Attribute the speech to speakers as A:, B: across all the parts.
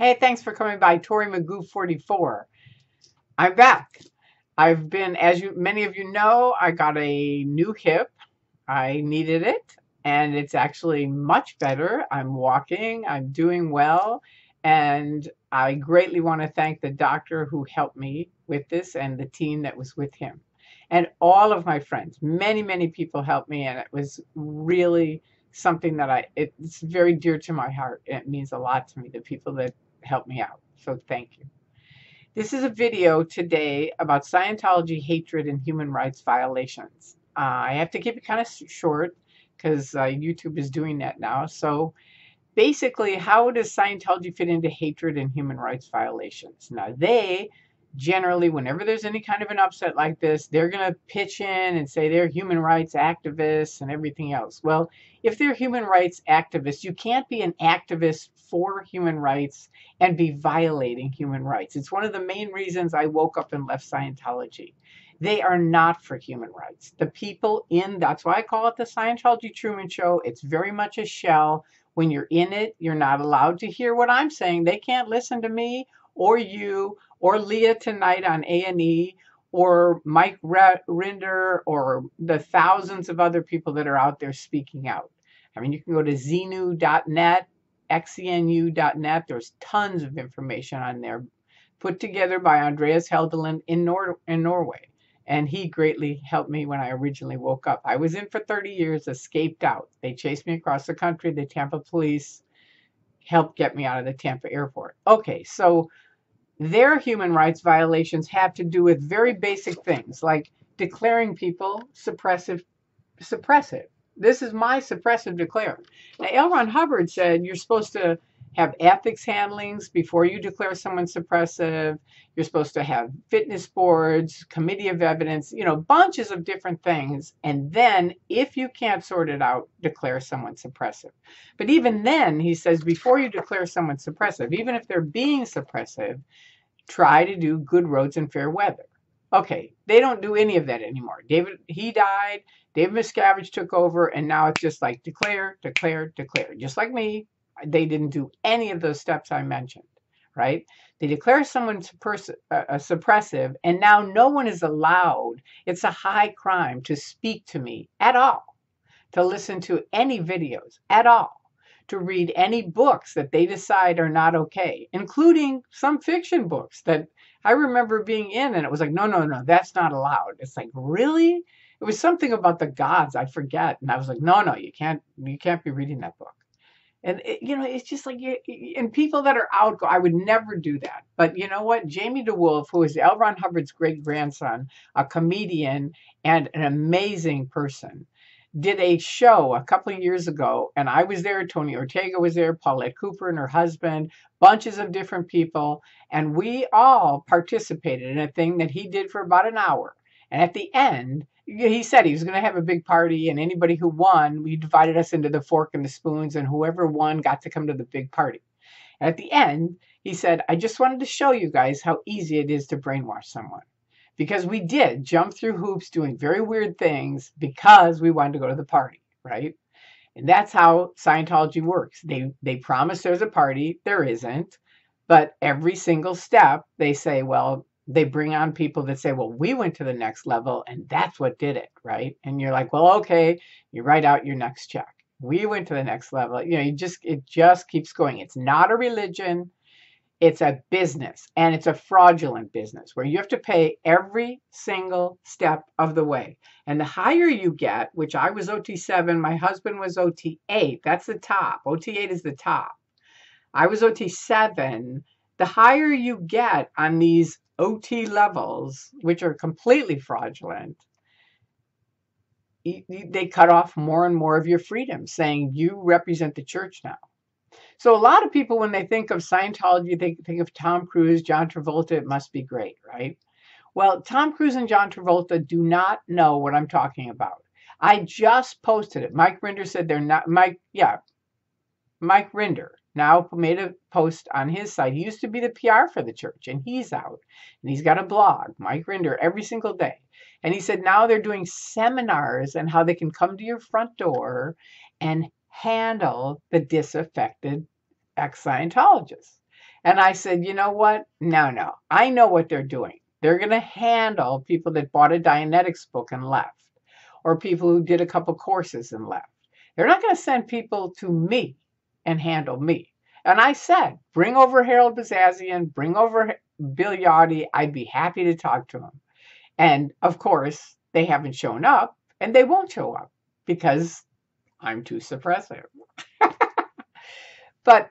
A: Hey, thanks for coming by. Tory Magoo 44. I'm back. I've been, as many of you know, I got a new hip. I needed it, and it's actually much better. I'm walking, I'm doing well, and I greatly want to thank the doctor who helped me with this and the team that was with him. And all of my friends, many people helped me, and it was really something that it's very dear to my heart. It means a lot to me, the people that helped me out. So thank you. This is a video today about Scientology hatred and human rights violations. I have to keep it kind of short because YouTube is doing that now. So basically, how does Scientology fit into hatred and human rights violations? Now, they generally, whenever there's any kind of an upset like this, they're going to pitch in and say they're human rights activists and everything else. Well, if they're human rights activists, you can't be an activist for human rights and be violating human rights. It's one of the main reasons I woke up and left Scientology. They are not for human rights. The people that's why I call it the Scientology Truman Show. It's very much a shell. When you're in it, you're not allowed to hear what I'm saying. They can't listen to me or you or Leah tonight on A&E or Mike Rinder or the thousands of other people that are out there speaking out. I mean, you can go to xenu.net, xenu.net. There's tons of information on there put together by Andreas Heldeland in Norway. And he greatly helped me when I originally woke up. I was in for 30 years, escaped out. They chased me across the country. The Tampa police helped get me out of the Tampa airport. Okay, so their human rights violations have to do with very basic things like declaring people suppressive. This is my suppressive declare. Now, L. Ron Hubbard said you're supposed to have ethics handlings before you declare someone suppressive. You're supposed to have fitness boards, committee of evidence, bunches of different things. And then if you can't sort it out, declare someone suppressive. But even then, he says, before you declare someone suppressive, even if they're being suppressive, try to do good roads and fair weather. Okay, they don't do any of that anymore. He died, David Miscavige took over, and now it's just like declare. Just like me, they didn't do any of those steps I mentioned, right? They declare someone suppressive, and now no one is allowed. It's a high crime to speak to me at all, to listen to any videos at all, to read any books that they decide are not okay, including some fiction books that I remember being in, and it was like, no, that's not allowed. It's like, really? It was something about the gods, I forget. And I was like, no, you can't be reading that book. And it's just like, and people that are out, I would never do that. But you know what? Jamie DeWolf, who is L. Ron Hubbard's great grandson, a comedian and an amazing person, did a show a couple of years ago, and I was there. Tony Ortega was there, Paulette Cooper and her husband, bunches of different people, and we all participated in a thing that he did for about an hour. And at the end, he said he was going to have a big party, and anybody who won, we divided us into the fork and the spoons, and whoever won got to come to the big party. And at the end, he said, I just wanted to show you guys how easy it is to brainwash someone. Because we did jump through hoops doing very weird things because we wanted to go to the party, right? And that's how Scientology works. They promise there's a party, there isn't. But every single step, they say, well, they bring on people that say, well, we went to the next level and that's what did it, right? And you're like, well, okay, you write out your next check. We went to the next level. It just keeps going. It's not a religion. It's a business, and it's a fraudulent business where you have to pay every single step of the way. And the higher you get, which I was OT7, my husband was OT8, that's the top. OT8 is the top. I was OT7. The higher you get on these OT levels, which are completely fraudulent, they cut off more and more of your freedom, saying you represent the church now. So a lot of people, when they think of Scientology, they think of Tom Cruise, John Travolta, it must be great, right? Well, Tom Cruise and John Travolta do not know what I'm talking about. I just posted it. Mike Rinder said they're not, Mike Rinder now made a post on his site. He used to be the PR for the church, and he's out. And he's got a blog, Mike Rinder, every single day. And he said now they're doing seminars on how they can come to your front door and handle the disaffected ex-Scientologists. And I said, you know what? No. I know what they're doing. They're going to handle people that bought a Dianetics book and left, or people who did a couple courses and left. They're not going to send people to me and handle me. And I said, bring over Harold Bazazian, bring over Bill Yachty. I'd be happy to talk to him. And of course, they haven't shown up, and they won't show up because I'm too suppressive. But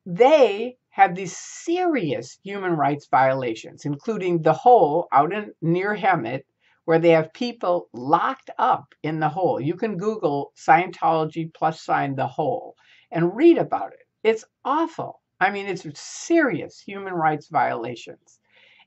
A: they have these serious human rights violations, including the hole out in near Hemet, where they have people locked up in the hole. You can Google Scientology + the hole and read about it. It's awful. I mean, it's serious human rights violations.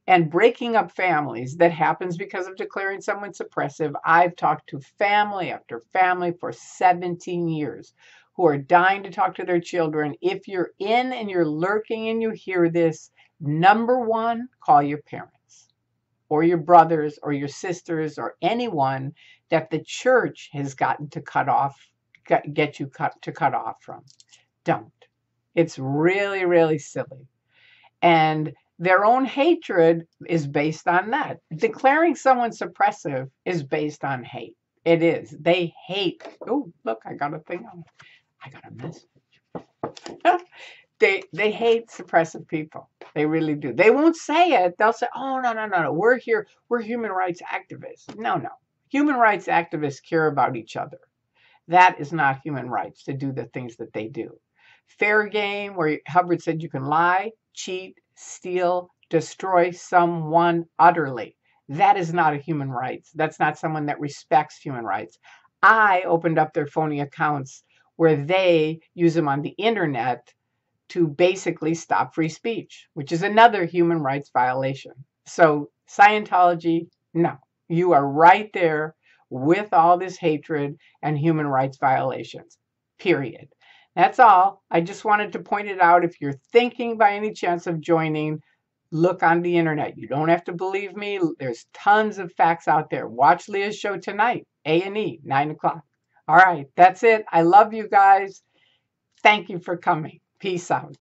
A: And breaking up families that happens because of declaring someone suppressive. I've talked to family after family for 17 years who are dying to talk to their children. If you're in and you're lurking and you hear this, number one, call your parents or your brothers or your sisters or anyone that the church has gotten to cut off from. Don't. It's really, really silly. And their own hatred is based on that. Declaring someone suppressive is based on hate. It is. They hate. Oh, look, I got a thing on. I got a message. They hate suppressive people. They really do. They won't say it. They'll say, "Oh, no. We're here. We're human rights activists." No. Human rights activists care about each other. That is not human rights to do the things that they do. Fair game, where Hubbard said you can lie, cheat, steal, destroy someone utterly. That is not a human rights. That's not someone that respects human rights. I opened up their phony accounts where they use them on the internet to basically stop free speech, which is another human rights violation. So Scientology, no, you are right there with all this hatred and human rights violations, period. That's all. I just wanted to point it out. If you're thinking by any chance of joining, look on the internet. You don't have to believe me. There's tons of facts out there. Watch Leah's show tonight, A&E, 9 o'clock. All right, that's it. I love you guys. Thank you for coming. Peace out.